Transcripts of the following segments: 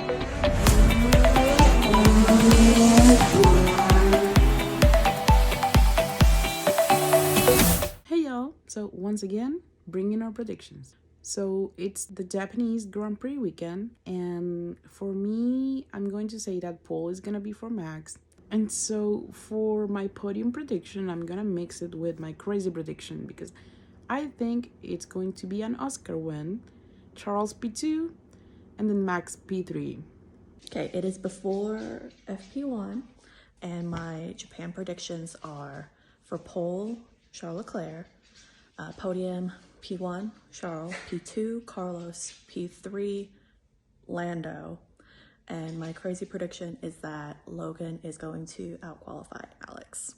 Hey y'all! So once again, bringing our predictions. So it's the Japanese Grand Prix weekend, and for me, I'm going to say that pole is gonna be for Max. And so for my podium prediction, I'm gonna mix it with my crazy prediction because I think it's going to be an Oscar win, Charles P2, and then Max P3. Okay, it is before FP1, and my Japan predictions are for pole, Charles Leclerc, podium, P1, Charles, P2, Carlos, P3, Lando, and my crazy prediction is that Logan is going to outqualify Alex.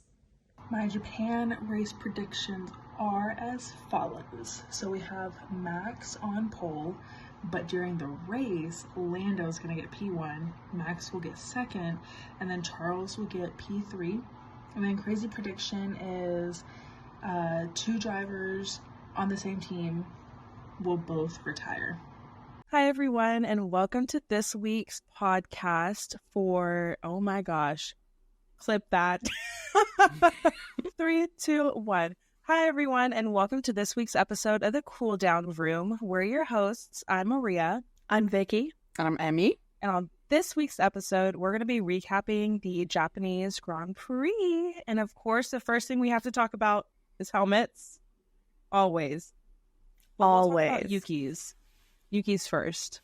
My Japan race predictions are as follows. So we have Max on pole, but during the race, Lando's going to get P1, Max will get second, and then Charles will get P3. And then crazy prediction is two drivers on the same team will both retire. Hi, everyone, and welcome to this week's podcast for, oh my gosh, clip that. 3, 2, 1. Hi, everyone, and welcome to this week's episode of The Cool Down Room. We're your hosts. I'm Maria. I'm Vicki. And I'm Emi. And on this week's episode, we're going to be recapping the Japanese Grand Prix. And of course, the first thing we have to talk about is helmets. Always. Always. We'll Yuki's. Yuki's first.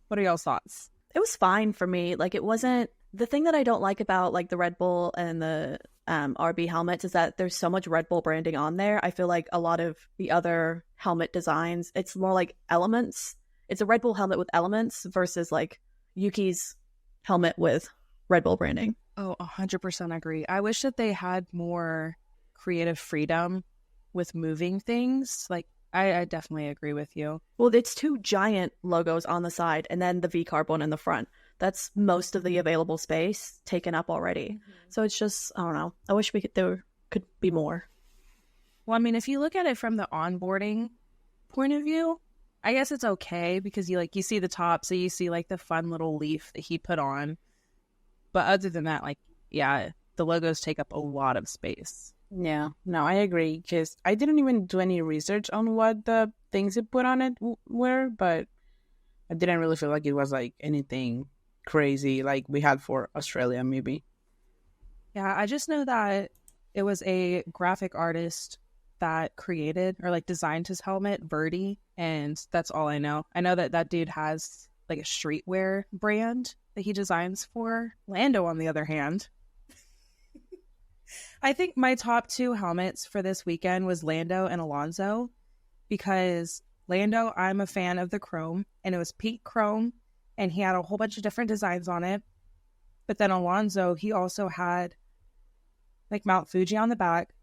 What are y'all's thoughts? It was fine for me. Like, it wasn't... The thing that I don't like about, like, the Red Bull and the RB helmets is that there's so much Red Bull branding on there. I feel like a lot of the other helmet designs, it's more like elements. It's a Red Bull helmet with elements versus, like, Yuki's helmet with Red Bull branding. Oh, 100% agree. I wish that they had more creative freedom with moving things. Like, I definitely agree with you. Well, it's two giant logos on the side and then the V-carb one in the front. That's most of the available space taken up already. Mm-hmm. So it's just, I don't know. I wish there could be more. Well, I mean, if you look at it from the onboarding point of view, I guess it's okay because you see the top, so you see like the fun little leaf that he put on. But other than that, like, yeah, the logos take up a lot of space. Yeah, no, I agree, because I didn't even do any research on what the things it put on it were, but I didn't really feel like it was like anything crazy like we had for Australia, maybe. Yeah, I just know that it was a graphic artist that created or like designed his helmet, Verdi, and that's all I know. I know that dude has like a streetwear brand that he designs for. Lando, on the other hand, I think my top two helmets for this weekend was Lando and Alonso, because Lando, I'm a fan of the chrome, and it was pink chrome, and he had a whole bunch of different designs on it. But then Alonso, he also had like Mount Fuji on the back,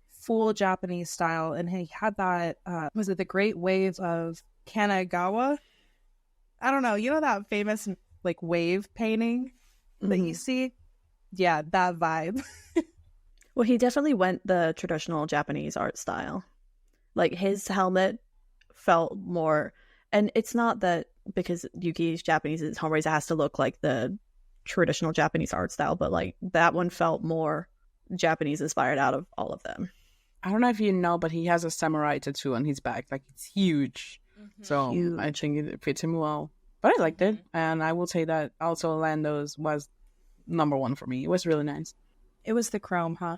full Japanese style, and he had that, was it the Great Wave of Kanagawa? I don't know, you know that famous like wave painting that you see? Yeah, that vibe. Well, he definitely went the traditional Japanese art style. Like, his helmet felt more, and it's not that because Yuki's Japanese, his home race has to look like the traditional Japanese art style, but like that one felt more Japanese inspired out of all of them. I don't know if you know, but he has a samurai tattoo on his back. Like, it's huge. Mm-hmm. So huge. I think it fits him well. But I liked it. And I will say that also Lando's was number one for me. It was really nice. It was the chrome, huh?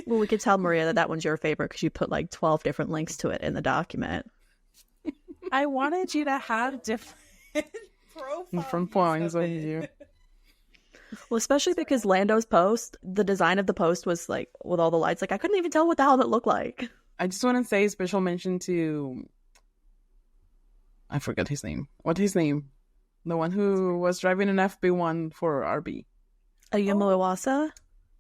Well, we could tell Maria that one's your favorite because you put like 12 different links to it in the document. I wanted you to have different profiles. From points on you. Well, especially because Lando's post, the design of the post was like with all the lights. Like, I couldn't even tell what the helmet looked like. I just want to say special mention to... I forgot his name. What's his name? The one who was driving an FP1 for RB. Ayumu Iwasa?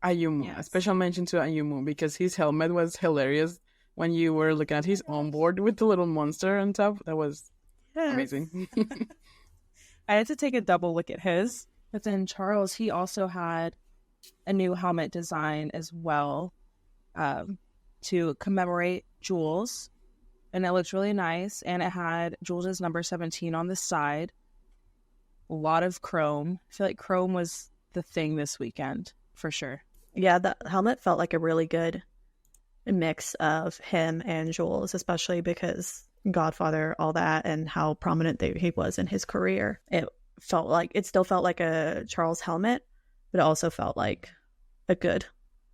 Ayumu. Yes. A special mention to Ayumu because his helmet was hilarious when you were looking at his onboard with the little monster on top. That was amazing. I had to take a double look at his. But then Charles, he also had a new helmet design as well to commemorate Jules. and it looked really nice. And it had Jules's number 17 on the side. A lot of chrome. I feel like chrome was the thing this weekend for sure. Yeah, the helmet felt like a really good mix of him and Jules, especially because Godfather, all that, and how prominent he was in his career. It still felt like a Charles helmet, but it also felt like a good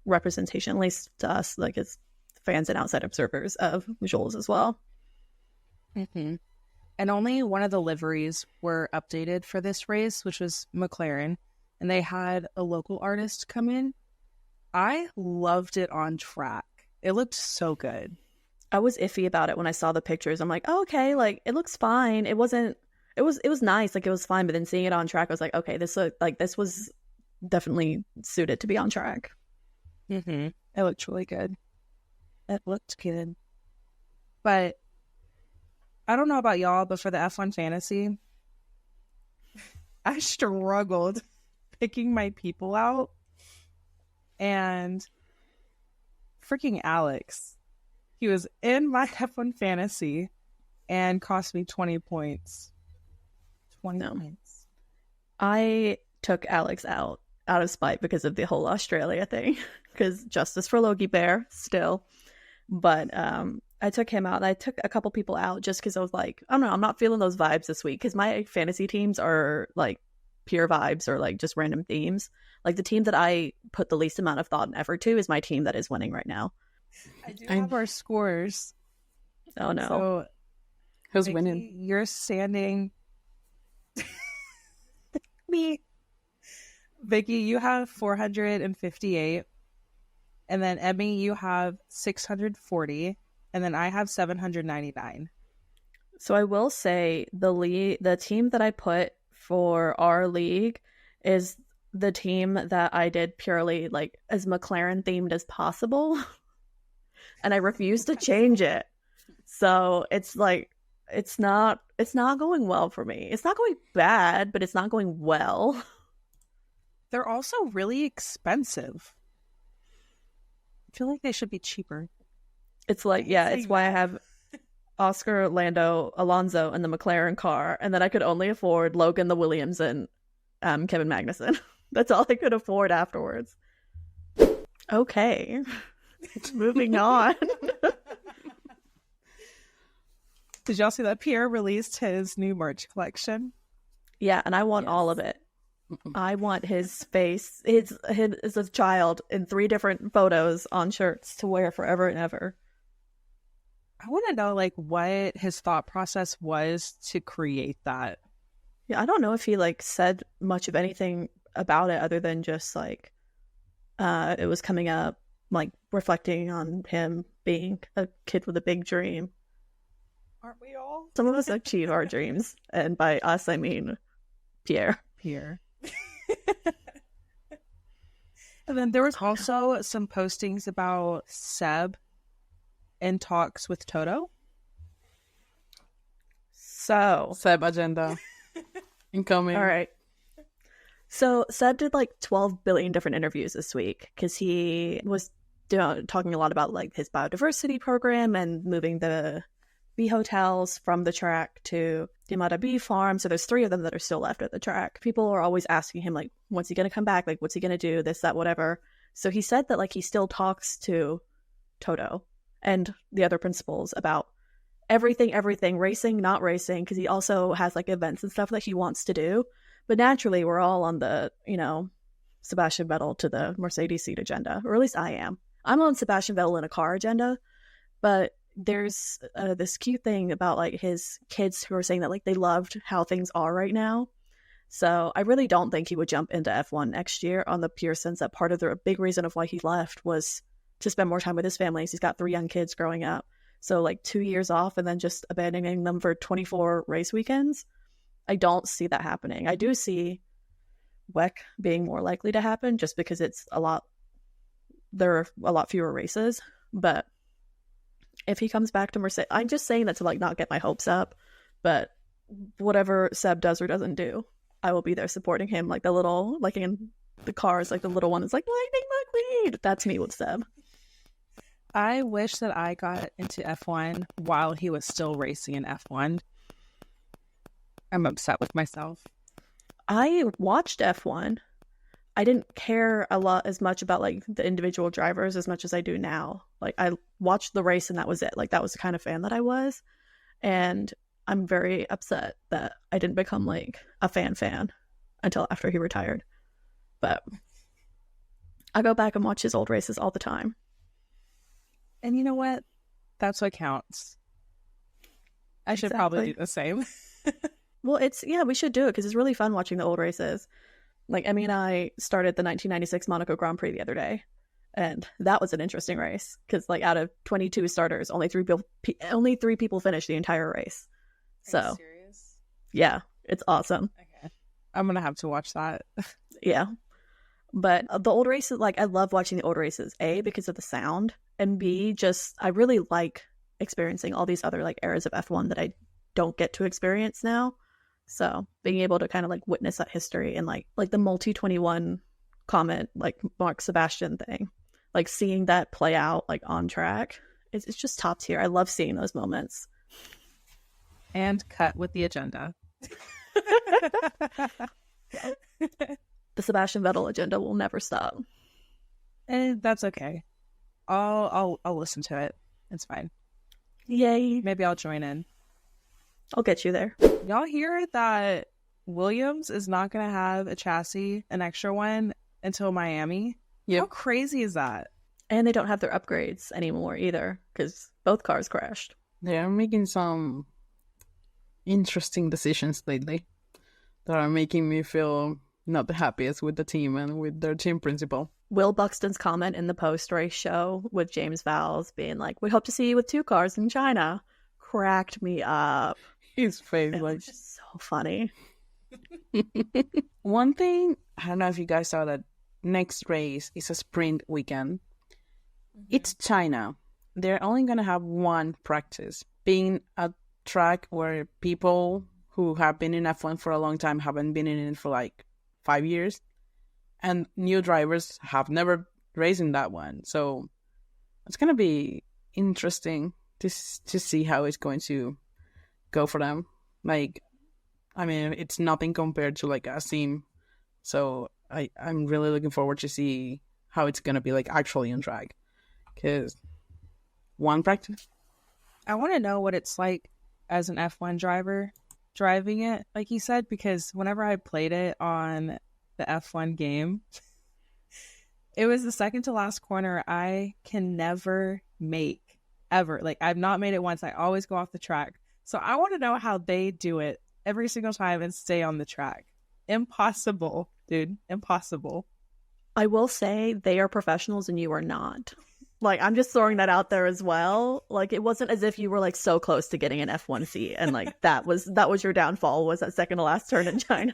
representation, at least to us, like as fans and outside observers of Jules as well. Mm-hmm. And only one of the liveries were updated for this race, which was McLaren, and they had a local artist come in. I loved it on track. It looked so good. I was iffy about it when I saw the pictures. I'm like, oh, okay, like it looks fine. It was nice, like it was fine, but then seeing it on track, I was like, okay, this was definitely suited to be on track. Mm-hmm. It looked really good. It looked good. But I don't know about y'all, but for the F1 fantasy, I struggled picking my people out. And freaking Alex, he was in my F1 fantasy and cost me 20 points. 20 points. I took Alex out of spite because of the whole Australia thing, because justice for Logie Bear still. But I took him out, and I took a couple people out just because I was like, I don't know, I'm not feeling those vibes this week, because my fantasy teams are like pure vibes or like just random themes. Like the team that I put the least amount of thought and effort to is my team that is winning right now. I do have our scores. Oh no. So, who's Vicki, winning? You're standing. Me. Vicki, you have 458. And then Emi, you have 640. And then I have 799. So I will say the team that I put for our league is the team that I did purely like as McLaren themed as possible. And I refuse to change it. So it's like it's not going well for me. It's not going bad, but it's not going well. They're also really expensive. I feel like they should be cheaper. It's like, yeah, it's why I have Oscar, Lando, Alonso, and the McLaren car, and then I could only afford Logan, the Williams, and Kevin Magnussen. That's all I could afford afterwards. Okay. Moving on. Did y'all see that Pierre released his new merch collection? Yeah, and I want all of it. I want his face, his as a child in 3 different photos on shirts to wear forever and ever. I want to know like what his thought process was to create that. Yeah, I don't know if he like said much of anything about it other than just like it was coming up, like reflecting on him being a kid with a big dream. Aren't we all? Some of us achieve our dreams, and by us I mean Pierre. And then there was also some postings about Seb in talks with Toto. So Seb agenda incoming. all right. So Seb did like 12 billion different interviews this week because he was talking a lot about like his biodiversity program and moving the bee hotels from the track to the Amada Bee Farm. So there's 3 of them that are still left at the track. People are always asking him like, when's he going to come back? Like, what's he going to do? This, that, whatever. So he said that like he still talks to Toto and the other principals about everything, racing, not racing, because he also has like events and stuff that he wants to do. But naturally, we're all on the, Sebastian Vettel to the Mercedes seat agenda, or at least I am. I'm on Sebastian Vettel in a car agenda, but there's this cute thing about like his kids who are saying that like they loved how things are right now. So I really don't think he would jump into F1 next year on the pure sense that part of the big reason of why he left was to spend more time with his family. He's got 3 young kids growing up. So like 2 years off and then just abandoning them for 24 race weekends. I don't see that happening. I do see WEC being more likely to happen just because there are a lot fewer races. But if he comes back to Mercedes, I'm just saying that to like not get my hopes up, but whatever Seb does or doesn't do, I will be there supporting him. Like the little, like in the cars, like the little one is like Lightning McQueen. That's me with Seb. I wish that I got into F1 while he was still racing in F1. I'm upset with myself. I watched F1. I didn't care a lot as much about like the individual drivers as much as I do now. Like I watched the race and that was it. Like that was the kind of fan that I was. And I'm very upset that I didn't become like a fan until after he retired. But I go back and watch his old races all the time. And you know what? That's what counts. I should probably do the same. Well, we should do it because it's really fun watching the old races. Like, Emmy and I started the 1996 Monaco Grand Prix the other day, and that was an interesting race because, like, out of 22 starters, only three people finished the entire race. So, Are you serious? Yeah, it's awesome. Okay, I'm gonna have to watch that. Yeah, but the old races, like, I love watching the old races. A, because of the sound, and B, just I really like experiencing all these other like eras of F1 that I don't get to experience now. So being able to kind of like witness that history and like the multi 21 comment, like Mark Sebastian thing, like seeing that play out like on track, it's just top tier. I love seeing those moments. And cut with the agenda. The Sebastian Vettel agenda will never stop. And that's okay. I'll listen to it. It's fine. Yay. Maybe I'll join in. I'll get you there. Y'all hear that Williams is not going to have a chassis, an extra one, until Miami? Yep. How crazy is that? And they don't have their upgrades anymore either because both cars crashed. They're making some interesting decisions lately that are making me feel not the happiest with the team and with their team principal. Will Buxton's comment in the post-race show with James Vowles being like, "We hope to see you with 2 cars in China," cracked me up. His face, It like, was just so funny. One thing, I don't know if you guys saw that next race is a sprint weekend. It's China. They're only going to have one practice, being a track where people who have been in F1 for a long time haven't been in it for like 5 years. And new drivers have never raced in that one. So it's going to be interesting to see how it's going to go for them. Like, I mean, it's nothing compared to like a sim. So I'm really looking forward to see how it's going to be like actually on track. Because one practice. I want to know what it's like as an F1 driver driving it, like you said, because whenever I played it on the F1 game, it was the second to last corner I can never make, ever. Like, I've not made it once. I always go off the track. So I want to know how they do it every single time and stay on the track. Impossible, dude. Impossible. I will say they are professionals and you are not. Like, I'm just throwing that out there as well. Like, it wasn't as if you were like so close to getting an F1 seat and like that was your downfall, was that second to last turn in China.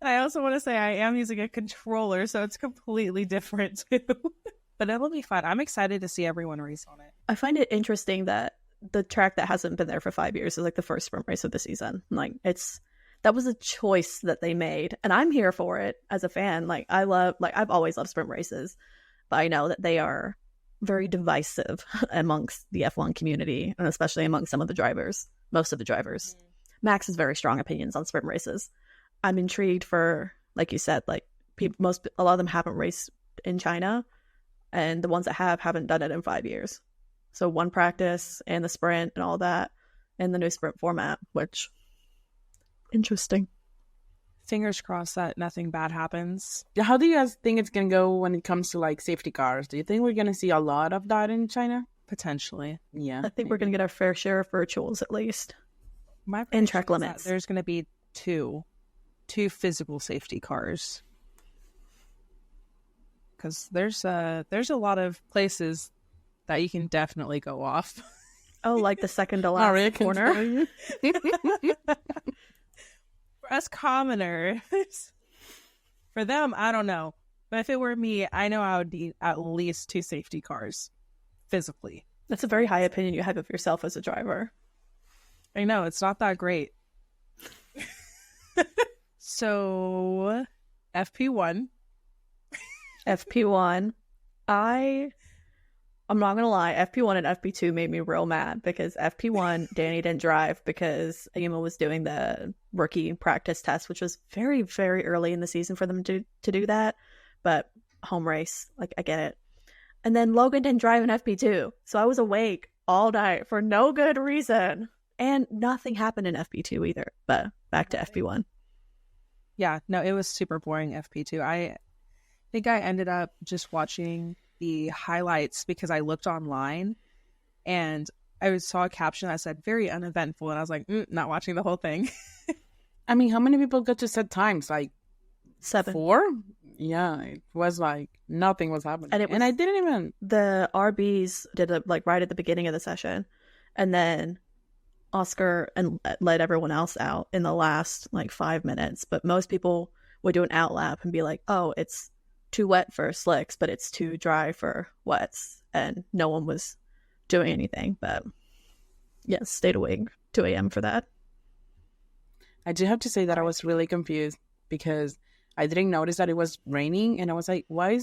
I also want to say I am using a controller, so it's completely different too. But it'll be fun. I'm excited to see everyone race on it. I find it interesting that the track that hasn't been there for 5 years is like the first sprint race of the season. Like, that was a choice that they made, and I'm here for it as a fan. Like, I've always loved sprint races, but I know that they are very divisive amongst the F1 community, and especially among some of the drivers, most of the drivers. Max has very strong opinions on sprint races. I'm intrigued for, like you said, like a lot of them haven't raced in China, and the ones that haven't done it in 5 years. So one practice and the sprint and all that, and the new sprint format, which interesting. Fingers crossed that nothing bad happens. How do you guys think it's going to go when it comes to like safety cars? Do you think we're going to see a lot of that in China? Potentially. Yeah. I think we're going to get our fair share of virtuals at least. My and track prediction is limits. that there's going to be two physical safety cars. Because there's a lot of places that you can definitely go off. Oh, like the second to last corner? For us commoners, for them, I don't know. But if it were me, I know I would need at least 2 safety cars, physically. That's a very high opinion you have of yourself as a driver. I know, it's not that great. So, FP1. FP1. I I'm not gonna lie, FP1 and FP2 made me real mad because FP1, Danny didn't drive because Emma was doing the rookie practice test, which was very, very early in the season for them to do that. But home race, like, I get it. And then Logan didn't drive in FP2, so I was awake all night for no good reason. And nothing happened in FP2 either. But back to FP1. Yeah, no, it was super boring FP2. I think I ended up just watching the highlights because I looked online and I saw a caption that said very uneventful, and I was like, not watching the whole thing. I mean, how many people got to set times? Like 7. 4? Yeah, it was like nothing was happening. And I didn't even... The RBs did it like right at the beginning of the session. And then Oscar and let everyone else out in the last like 5 minutes. But most people would do an out lap and be like, oh, it's too wet for slicks, but it's too dry for wets. And no one was doing anything. But yes, stayed awake 2 a.m. for that. I do have to say that I was really confused because I didn't notice that it was raining, and I was like, why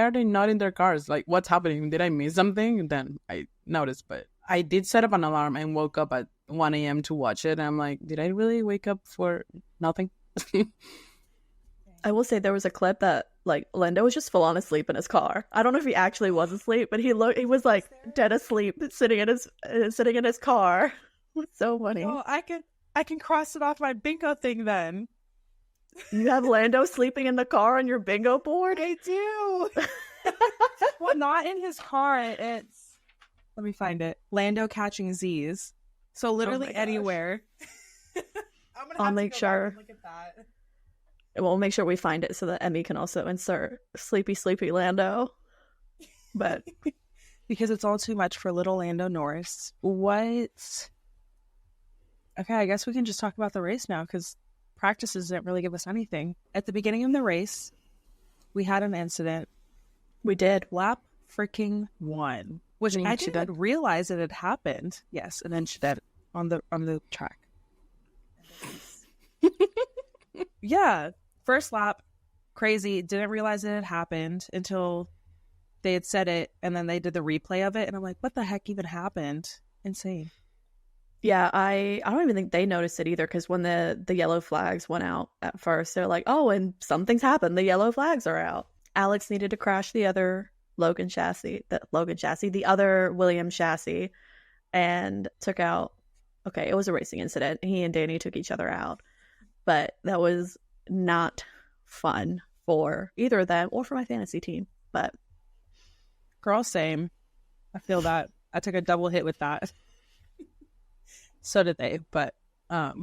are they not in their cars? Like, what's happening? Did I miss something? And then I noticed, but I did set up an alarm and woke up at 1 a.m. to watch it. And I'm like, did I really wake up for nothing? I will say there was a clip that like Lando was just full on asleep in his car. I don't know if he actually was asleep, but he was like dead asleep sitting in his car. It's so funny. Oh, I can cross it off my bingo thing then. You have Lando sleeping in the car on your bingo board? I do. Well, not in his car. It's, let me find it. Lando catching Z's. So literally anywhere. I'll make sure. Look at that. We'll make sure we find it so that Emi can also insert sleepy Lando. But because it's all too much for little Lando Norris. What? Okay, I guess we can just talk about the race now because practices didn't really give us anything. At the beginning of the race, we had an incident. We did. Lap freaking 1, which I didn't realize it had happened. Yes, and then she did on the track. Yeah, first lap, crazy. Didn't realize it had happened until they had said it, and then they did the replay of it, and I'm like, what the heck even happened? Insane. Yeah, I don't even think they noticed it either, because when the yellow flags went out at first, they're like, oh, and something's happened. The yellow flags are out. Alex needed to crash the other the other Williams chassis, and took out, okay, it was a racing incident. He and Danny took each other out. But that was not fun for either of them or for my fantasy team. But girl, same. I feel that. I took a double hit with that. So did they, but but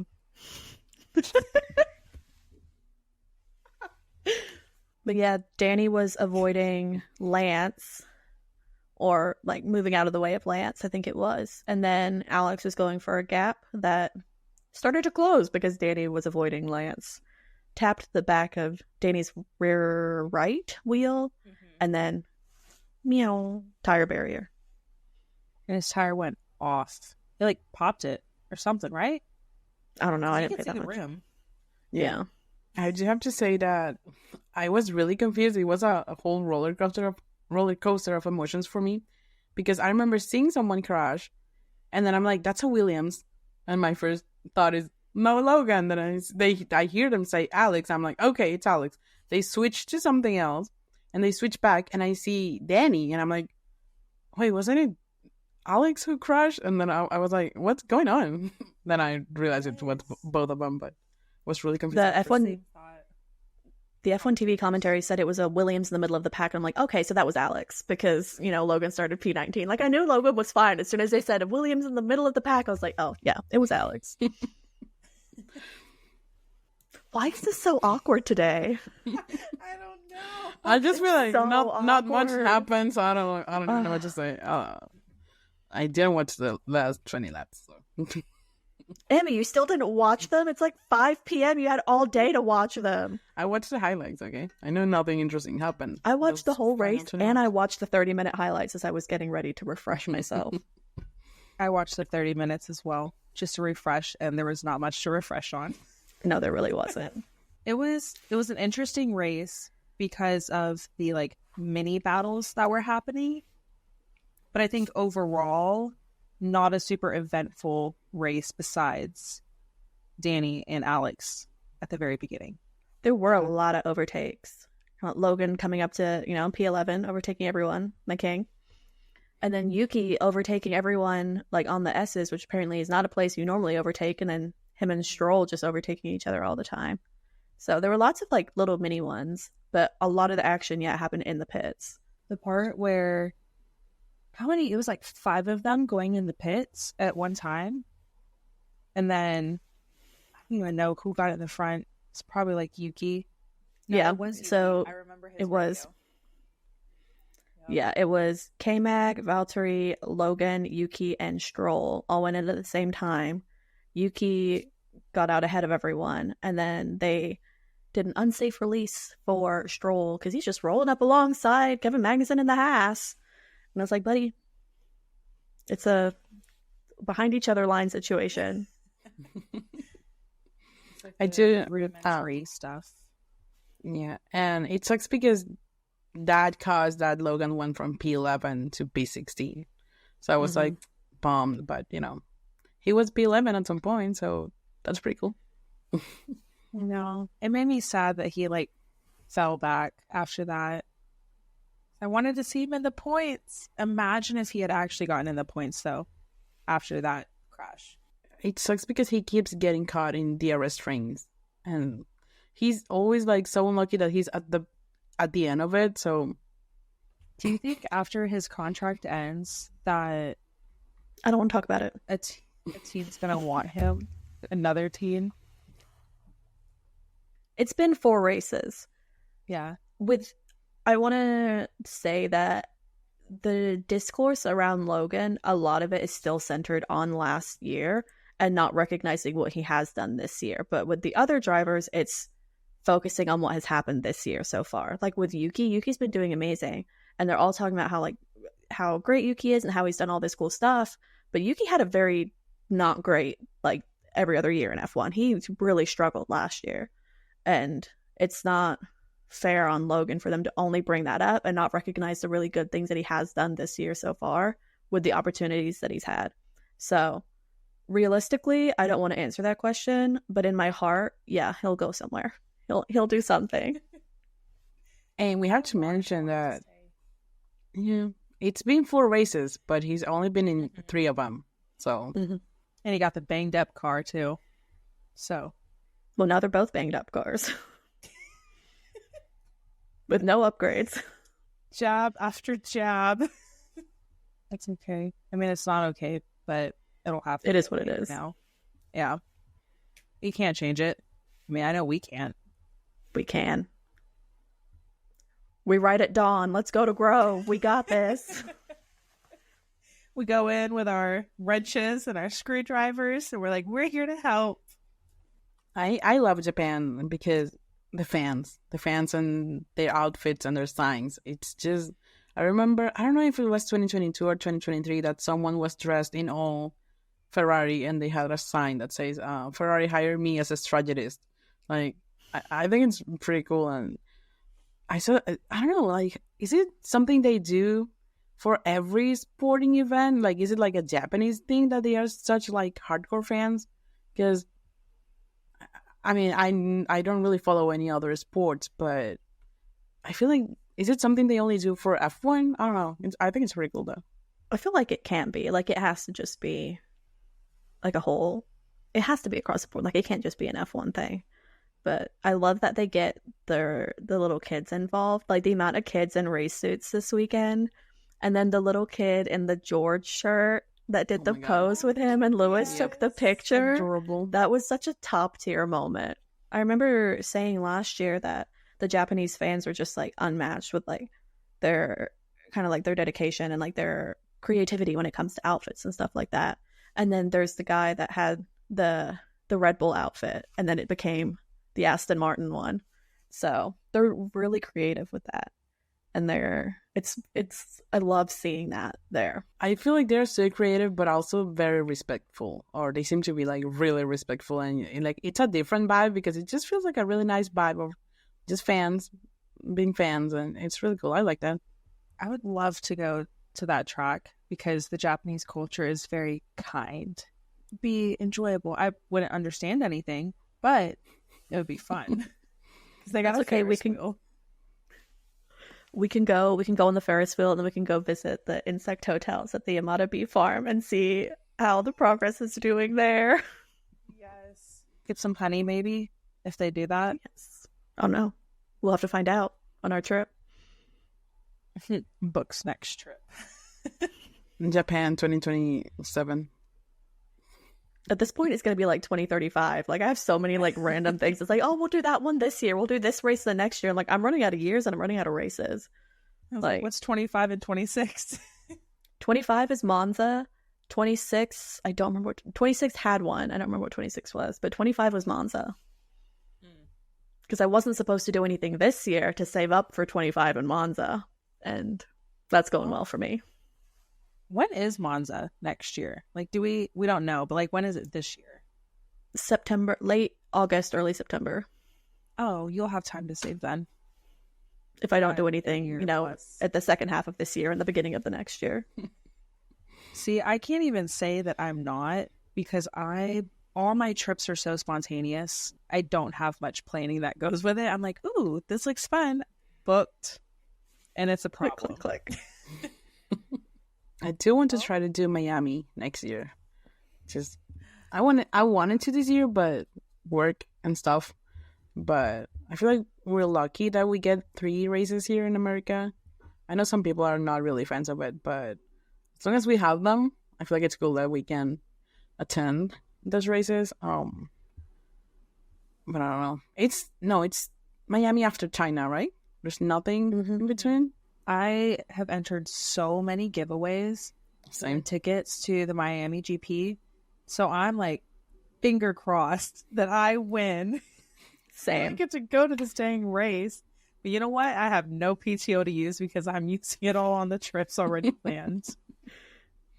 yeah, Danny was avoiding Lance, or like moving out of the way of Lance, I think it was. And then Alex was going for a gap that started to close because Danny was avoiding Lance. Tapped the back of Danny's rear right wheel, and then meow, tire barrier. And his tire went off. They like popped it or something, right? I don't know. I didn't pay that much. Rim. Yeah. I do have to say that I was really confused. It was a whole roller coaster of emotions for me, because I remember seeing someone crash, and then I'm like, that's a Williams, and my first thought is no, Logan. Then I hear them say Alex. I'm like, okay, it's Alex. They switch to something else, and they switch back, and I see Danny, and I'm like, wait, wasn't it Alex who crashed? And then I was like, what's going on? Then I realized it was both of them, but was really confused. The F1 TV commentary said it was a Williams in the middle of the pack. I'm like, okay, so that was Alex, because, you know, Logan started P19. Like, I knew Logan was fine. As soon as they said Williams in the middle of the pack, I was like, oh, yeah, it was Alex. Why is this so awkward today? I don't know. I just realized so not much awkward. happened, so I don't know what to say. I didn't watch the last 20 laps, so. Emi, you still didn't watch them? It's like 5 p.m. You had all day to watch them. I watched the highlights, okay? I know nothing interesting happened. I watched the whole race, and I watched the 30-minute highlights as I was getting ready to refresh myself. I watched the 30 minutes as well, just to refresh, and there was not much to refresh on. No, there really wasn't. It was an interesting race because of the like mini battles that were happening. But I think overall, not a super eventful race besides Danny and Alex at the very beginning. There were a lot of overtakes. Logan coming up to, P11, overtaking everyone, the king. And then Yuki overtaking everyone, like, on the S's, which apparently is not a place you normally overtake. And then him and Stroll just overtaking each other all the time. So there were lots of, like, little mini ones. But a lot of the action, happened in the pits. The part where, how many? It was like 5 of them going in the pits at one time. And then, I don't even know who got in the front. It's probably like Yuki. No, yeah, it was Yuki. so I remember his it was. radio. Yeah, it was K-Mag, Valtteri, Logan, Yuki, and Stroll all went in at the same time. Yuki got out ahead of everyone, and then they did an unsafe release for Stroll because he's just rolling up alongside Kevin Magnussen in the Haas. And I was like, buddy, it's a behind each other line situation. Like I do rudimentary stuff. Yeah, and it sucks because that caused that Logan went from P11 to P16. So I was like bummed, but he was P11 at some point, so that's pretty cool. No, it made me sad that he like fell back after that. I wanted to see him in the points. Imagine if he had actually gotten in the points though after that crash. It sucks because he keeps getting caught in DRS rings, and he's always like so unlucky that he's at the end of it. So, do you think after his contract ends that I don't want to talk about it? A team's gonna want him? Another team? It's been 4 races. Yeah. I want to say that the discourse around Logan, a lot of it is still centered on last year and not recognizing what he has done this year. But with the other drivers, it's focusing on what has happened this year so far. Like with Yuki's been doing amazing. And they're all talking about how great Yuki is and how he's done all this cool stuff. But Yuki had a very not great, like, every other year in F1. He really struggled last year. And it's not fair on Logan for them to only bring that up and not recognize the really good things that he has done this year so far with the opportunities that he's had. So realistically, I don't want to answer that question, but in my heart, yeah, he'll go somewhere. He'll do something. And we have to mention that it's been 4 races, but he's only been in 3 of them. So and he got the banged up car too. So well, now they're both banged up cars. With no upgrades. Jab after jab. That's okay. I mean, it's not okay, but it'll happen. It is what it is. Now. Yeah. You can't change it. I mean, I know we can't. We can. We ride at dawn. Let's go to Grove. We got this. We go in with our wrenches and our screwdrivers, and we're like, we're here to help. I love Japan because the fans and their outfits and their signs. It's just, I remember, I don't know if it was 2022 or 2023 that someone was dressed in all Ferrari and they had a sign that says, Ferrari hired me as a strategist. Like, I think it's pretty cool. And I don't know, like, is it something they do for every sporting event? Like, is it like a Japanese thing that they are such like hardcore fans? Because I mean, I don't really follow any other sports, but I feel like, is it something they only do for F1? I don't know. I think it's pretty cool, though. I feel like it can't be. Like, it has to just be, like, a whole... It has to be across the board. Like, it can't just be an F1 thing. But I love that they get the little kids involved. Like, the amount of kids in race suits this weekend. And then the little kid in the George shirt that did the pose with him, and Lewis took the picture. Adorable. That was such a top tier moment. I remember saying last year that the Japanese fans were just like unmatched with like their kind of like their dedication and like their creativity when it comes to outfits and stuff like that. And then there's the guy that had the Red Bull outfit, and then it became the Aston Martin one. So they're really creative with that. And it's I love seeing that there. I feel like they're so creative, but also very respectful, or they seem to be like really respectful, and like it's a different vibe because it just feels like a really nice vibe of just fans being fans, and it's really cool. I like that. I would love to go to that track because the Japanese culture is very kind. Be enjoyable. I wouldn't understand anything, but it would be fun because they got That's a okay. Ferris wheel. We can go on the Ferris wheel, and then we can go visit the insect hotels at the Yamada Bee Farm and see how the progress is doing there. Yes. Get some honey, maybe, if they do that. Yes. Oh no. We'll have to find out on our trip. Books next trip. Japan 2027. At this point, it's going to be like 2035. Like, I have so many like random things. It's like, oh, we'll do that one this year. We'll do this race the next year. I'm like, I'm running out of years and I'm running out of races. I was like, what's 25 and 26? 25 is Monza. 26, I don't remember what 26 had one. I don't remember what 26 was, but 25 was Monza. Because I wasn't supposed to do anything this year to save up for 25 and Monza. And that's going well for me. When is Monza next year? Like, we don't know, but like, when is it this year? September, late August, early September. Oh, you'll have time to save then. If I don't do anything, you know, at the second half of this year and the beginning of the next year. See, I can't even say that I'm not because all my trips are so spontaneous. I don't have much planning that goes with it. I'm like, ooh, this looks fun. Booked. And it's a problem. Click. I do want to try to do Miami next year. Just I wanted to this year, but work and stuff. But I feel like we're lucky that we get 3 races here in America. I know some people are not really fans of it, but as long as we have them, I feel like it's cool that we can attend those races. But I don't know. It's Miami after China, right? There's nothing in between. I have entered so many giveaways. Same tickets to the Miami GP. So I'm like finger crossed that I win. Same. I get to go to this dang race. But you know what? I have no PTO to use because I'm using it all on the trips already planned.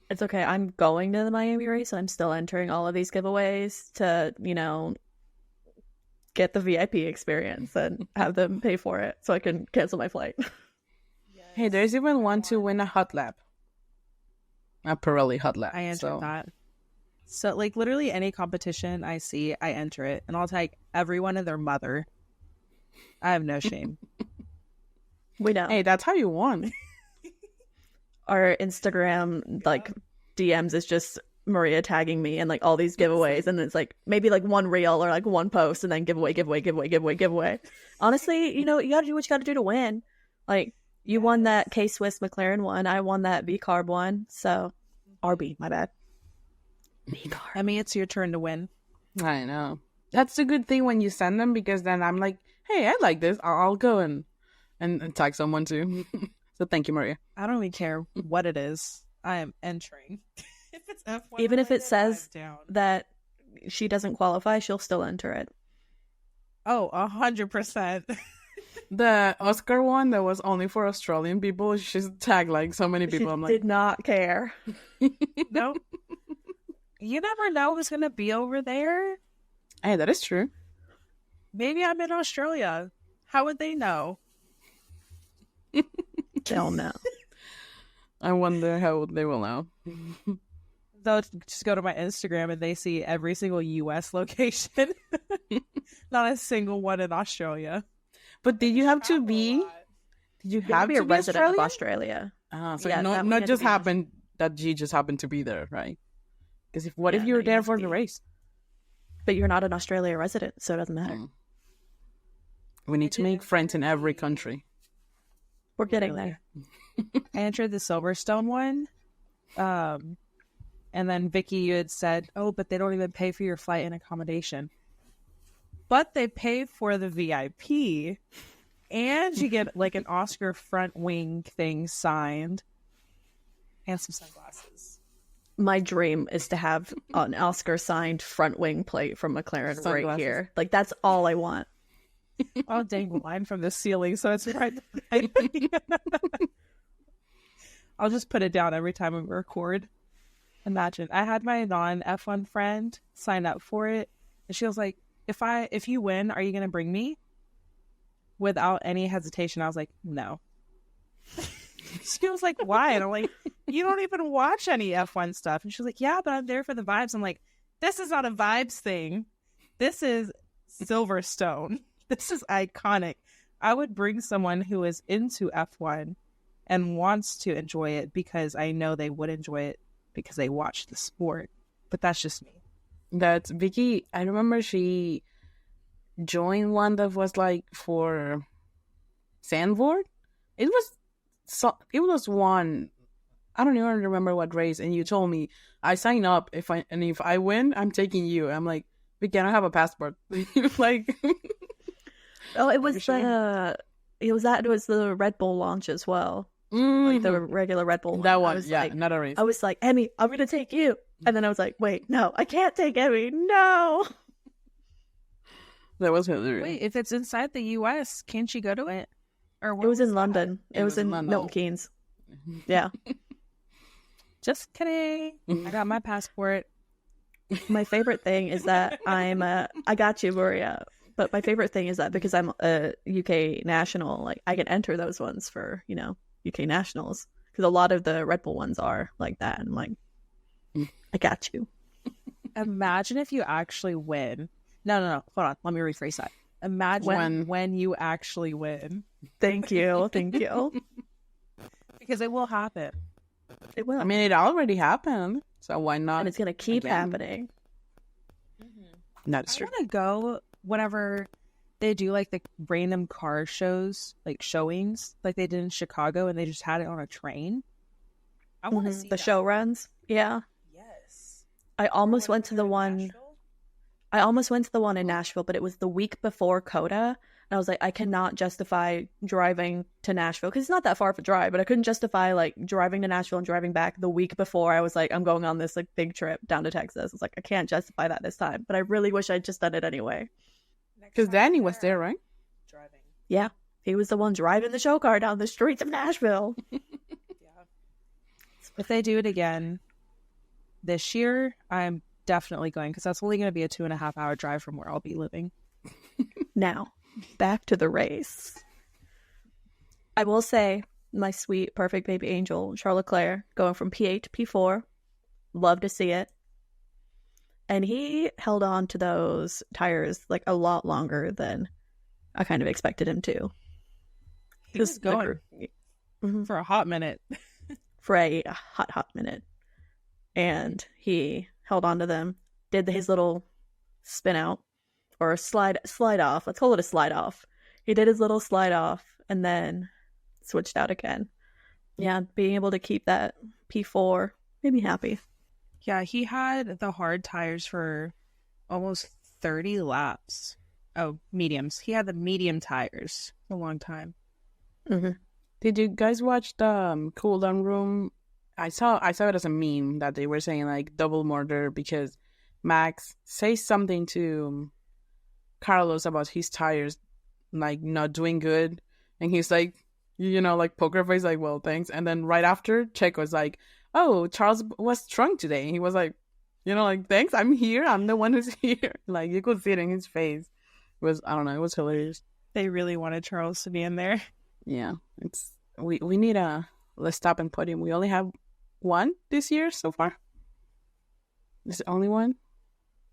It's okay. I'm going to the Miami race. I'm still entering all of these giveaways to, you know, get the VIP experience and have them pay for it so I can cancel my flight. Hey, there's even one to win a hot lap. A Pirelli hot lap. I entered that. So, like, literally any competition I see, I enter it. And I'll tag everyone and their mother. I have no shame. We know. Hey, that's how you won. Our Instagram, like, DMs is just Maria tagging me and, like, all these giveaways. And it's, like, maybe, like, one reel or, like, one post and then giveaway. Honestly, you know, you gotta do what you gotta do to win. Like, you won that K-Swiss McLaren one. I won that V-Carb one. So, RB, my bad. V-Carb. I mean, it's your turn to win. I know. That's a good thing when you send them because then I'm like, hey, I like this. I'll go and tag someone too. So thank you, Maria. I don't even care what it is. I am entering. If it's F1 Even if it says down. that she doesn't qualify, she'll still enter it. Oh, 100%. The Oscar one that was only for Australian people, she's tagged like so many people. I'm like, did not care. Nope. You never know who's going to be over there. Hey, that is true. Maybe I'm in Australia. How would they know? They'll know. I wonder how they will know. They'll just go to my Instagram and they see every single US location. Not a single one in Australia. But did you have to be? Did you have be to a be resident of Australian? Australia? So Yeah, not just happened that G just happened to be there, right? Because if you were there for the race? But you're not an Australia resident, so it doesn't matter. We need to make friends in every country. We're getting there. I entered the Silverstone one. And then Vicki, you had said, oh, but they don't even pay for your flight and accommodation. But they pay for the VIP. And you get like an Oscar front wing thing signed. And some sunglasses. My dream is to have an Oscar signed front wing plate from McLaren right here. Like, that's all I want. I'll dangle line from the ceiling so it's right. I'll just put it down every time we record. Imagine. I had my non-F1 friend sign up for it. And she was like, if you win, are you going to bring me? Without any hesitation, I was like, no. She was like, why? And I'm like, you don't even watch any F1 stuff. And she was like, yeah, but I'm there for the vibes. I'm like, this is not a vibes thing. This is Silverstone. This is iconic. I would bring someone who is into F1 and wants to enjoy it because I know they would enjoy it because they watch the sport. But that's just me. That's Vicky. I remember she joined one that was like for sandboard. It was one. I don't even remember what race. And you told me I sign up if I win, I'm taking you. I'm like, Vicky, I don't have a passport. Like, Oh, it was sure? it was the Red Bull launch as well. Mhm. Like the regular Red Bull That one. one, yeah, not a race. I was like, Emmy, I'm gonna take you. And then I was like, wait, no, I can't take Emmy. No. That was hilarious. Wait, if it's inside the US, can't she go to it? Or It was in that? London. It was in London. Milton Keynes. Yeah. Just kidding. I got my passport. My favorite thing is that I got you, Maria. But my favorite thing is that because I'm a UK national, like I can enter those ones for, UK nationals. Because a lot of the Red Bull ones are like that. And I'm like, I got you. Imagine if you actually win. No. Hold on. Let me rephrase that. Imagine when you actually win. Thank you. Thank you. Because it will happen. It will. I mean, it already happened, so why not? And it's going to keep happening. That's I true. want to go whenever they do like the random car shows, like showings, like they did in Chicago, and they just had it on a train. I want to see the show runs. Yeah. Yes. I almost went to the one. I almost went to the one in Nashville, but it was the week before CODA. And I was like, I cannot justify driving to Nashville because it's not that far of a drive, but I couldn't justify like driving to Nashville and driving back the week before. I was like, I'm going on this like big trip down to Texas. It's like, I can't justify that this time, but I really wish I'd just done it anyway. Because Danny was there, right? Driving. Yeah. He was the one driving the show car down the streets of Nashville. Yeah. If they do it again this year, I'm definitely going because that's only going to be a 2.5-hour drive from where I'll be living. Now, back to the race. I will say, my sweet, perfect baby angel, Charles Leclerc, going from P8 to P4. Love to see it. And he held on to those tires like a lot longer than I kind of expected him to. He was going for a hot minute. For a hot minute. And he held on to them, did his little spin out or slide off. Let's call it a slide off. He did his little slide off and then switched out again. Yeah, being able to keep that P4 made me happy. Yeah, he had the hard tires for almost 30 laps. Oh, mediums. He had the medium tires for a long time. Mm-hmm. Did you guys watch the cool down room? I saw it as a meme that they were saying like double murder because Max says something to Carlos about his tires like not doing good, and he's like, like poker face, like, well, thanks. And then right after, Checo's like, oh, Charles was drunk today. And he was like, like, thanks, I'm here. I'm the one who's here. Like, you could see it in his face. It was, I don't know, it was hilarious. They really wanted Charles to be in there. Yeah, we need a let's stop and podium. We only have one this year so far. Is the only one?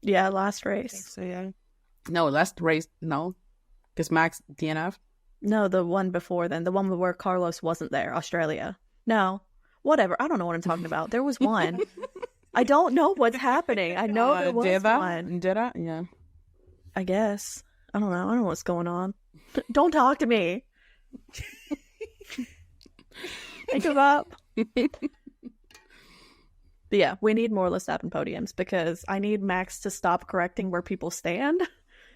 Yeah, last race. So yeah. No, last race. No, because Max DNF. No, the one before then, the one where Carlos wasn't there, Australia. No, whatever. I don't know what I'm talking about. There was one. I don't know what's happening. I know there was one. Did I? Yeah. I guess. I don't know. I don't know what's going on. Don't talk to me. I give up. But yeah, we need more Verstappen podiums because I need Max to stop correcting where people stand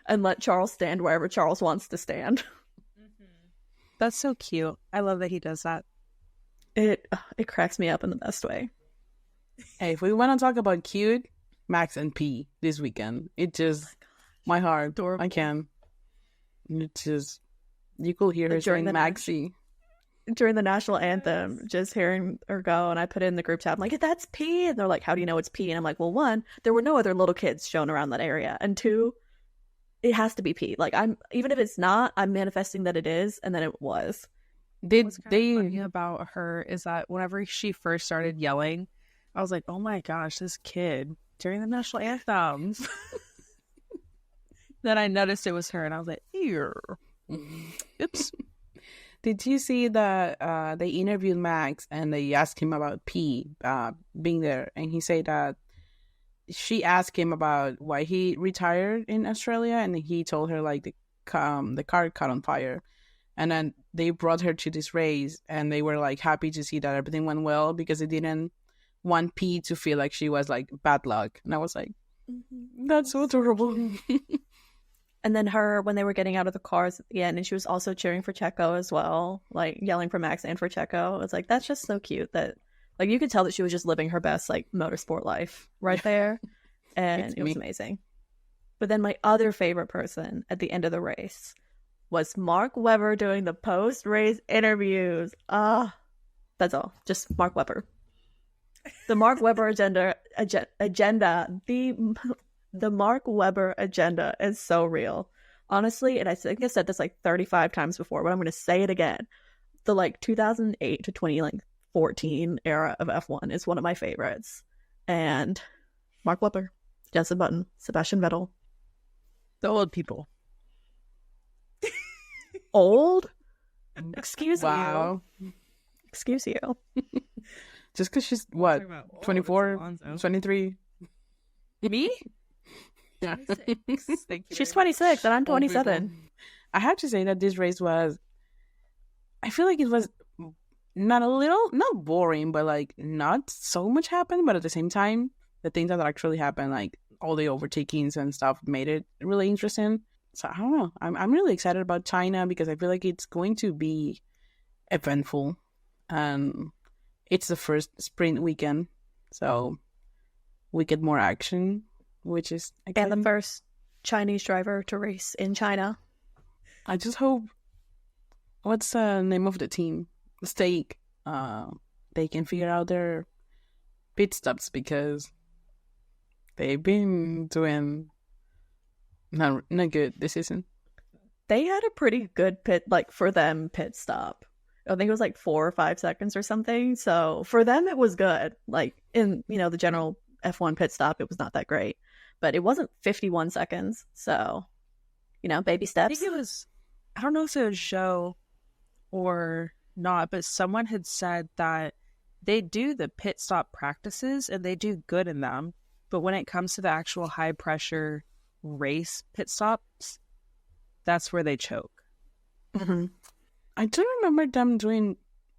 and let Charles stand wherever Charles wants to stand. That's so cute. I love that he does that. It cracks me up in the best way. Hey, if we want to talk about cute, Max and P this weekend, it just my heart. Adorable. I can. It just you could hear her saying Maxie. During the national anthem, just hearing her go, and I put it in the group chat. I'm like, that's P, and they're like, how do you know it's P? And I'm like, well, one, there were no other little kids shown around that area, and two, it has to be P. Like, even if it's not, I'm manifesting that it is, and then it was. Did What's kind they? of funny about her is that whenever she first started yelling, I was like, oh my gosh, this kid during the national anthem. Then I noticed it was her, and I was like, ew. Oops. Did you see that they interviewed Max and they asked him about P being there, and he said that she asked him about why he retired in Australia, and he told her like the car caught on fire, and then they brought her to this race, and they were like happy to see that everything went well because they didn't want P to feel like she was like bad luck, and I was like, that's so adorable. And then her, when they were getting out of the cars at the end, and she was also cheering for Checo as well, like yelling for Max and for Checo. It's like, that's just so cute that, like, you could tell that she was just living her best, like, motorsport life right there. And it was amazing. But then my other favorite person at the end of the race was Mark Webber doing the post-race interviews. That's all. Just Mark Webber. The Mark Webber agenda, the Mark Webber agenda is so real. Honestly, and I think I said this like 35 times before, but I'm going to say it again. The like 2008 to 2014 era of F1 is one of my favorites. And Mark Webber, Jensen Button, Sebastian Vettel. The old people. Old? Excuse Wow. you. Excuse you. Just because she's what, 24, 23? Me? Yeah. She's 26 and I'm 27. I have to say that this race was, I feel like it was not boring, but like not so much happened. But at the same time, the things that actually happened, like all the overtakings and stuff, made it really interesting. So I don't know. I'm really excited about China because I feel like it's going to be eventful. It's the first sprint weekend, so we get more action, which is exciting. And the first Chinese driver to race in China. I just hope, what's the name of the team? Stake. They can figure out their pit stops because they've been doing not good this season. They had a pretty good pit stop. I think it was like 4 or 5 seconds or something. So for them, it was good. Like in, the general F1 pit stop, it was not that great, but it wasn't 51 seconds. So, baby I steps. think it was, I don't know if it was Joe or not, but someone had said that they do the pit stop practices and they do good in them. But when it comes to the actual high pressure race pit stops, that's where they choke. Mm-hmm. I don't remember them doing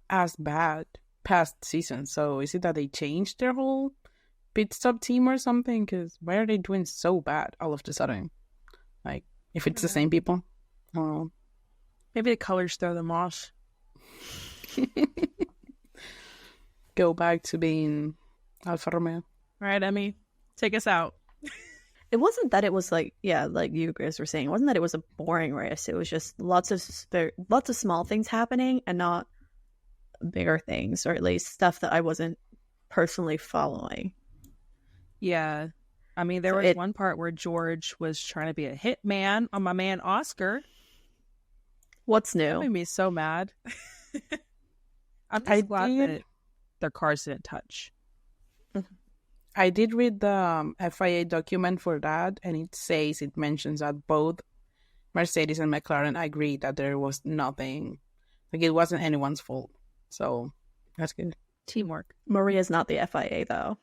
as bad past season. So is it that they changed their whole pit stop team or something? Because why are they doing so bad all of a sudden? Like, if it's the same people? I don't know. Maybe the colors throw them off. Go back to being Alfa Romeo. All right, Emi, take us out. It wasn't that it was like you guys were saying, it wasn't that it was a boring race. It was just lots of small things happening and not bigger things, or at least stuff that I wasn't personally following. Yeah. I mean, there was one part where George was trying to be a hitman on my man Oscar. What's new? That made me so mad. I'm just glad that their cars didn't touch. I did read the FIA document for that, and it mentions that both Mercedes and McLaren agreed that there was nothing, like it wasn't anyone's fault. So that's good. Teamwork. Maria's not the FIA though.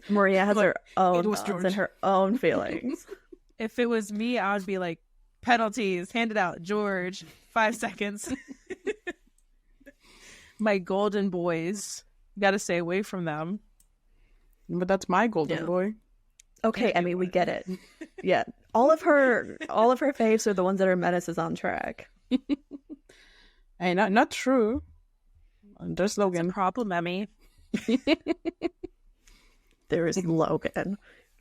Maria has her own thoughts and her own feelings. If it was me, I would be like, penalties, hand it out, George, 5 seconds. My golden boys, got to stay away from them. But that's my golden boy. Okay, Emi, we get it. Yeah, all of her faves are the ones that are menaces on track. Hey, not true. There's Logan. That's a problem, Emi. There is Logan.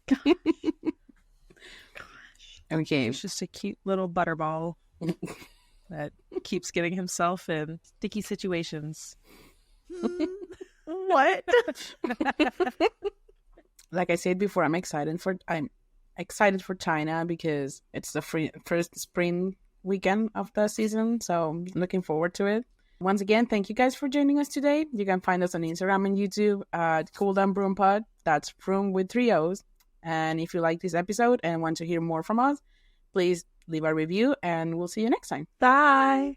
Gosh. Okay, He's just a cute little butterball that keeps getting himself in sticky situations. What? Like I said before, I'm excited for China because it's the first sprint weekend of the season, so I'm looking forward to it. Once again, thank you guys for joining us today. You can find us on Instagram and YouTube at Cool Down Broom Pod. That's Broom with 3 O's. And if you like this episode and want to hear more from us, please leave a review and we'll see you next time. Bye.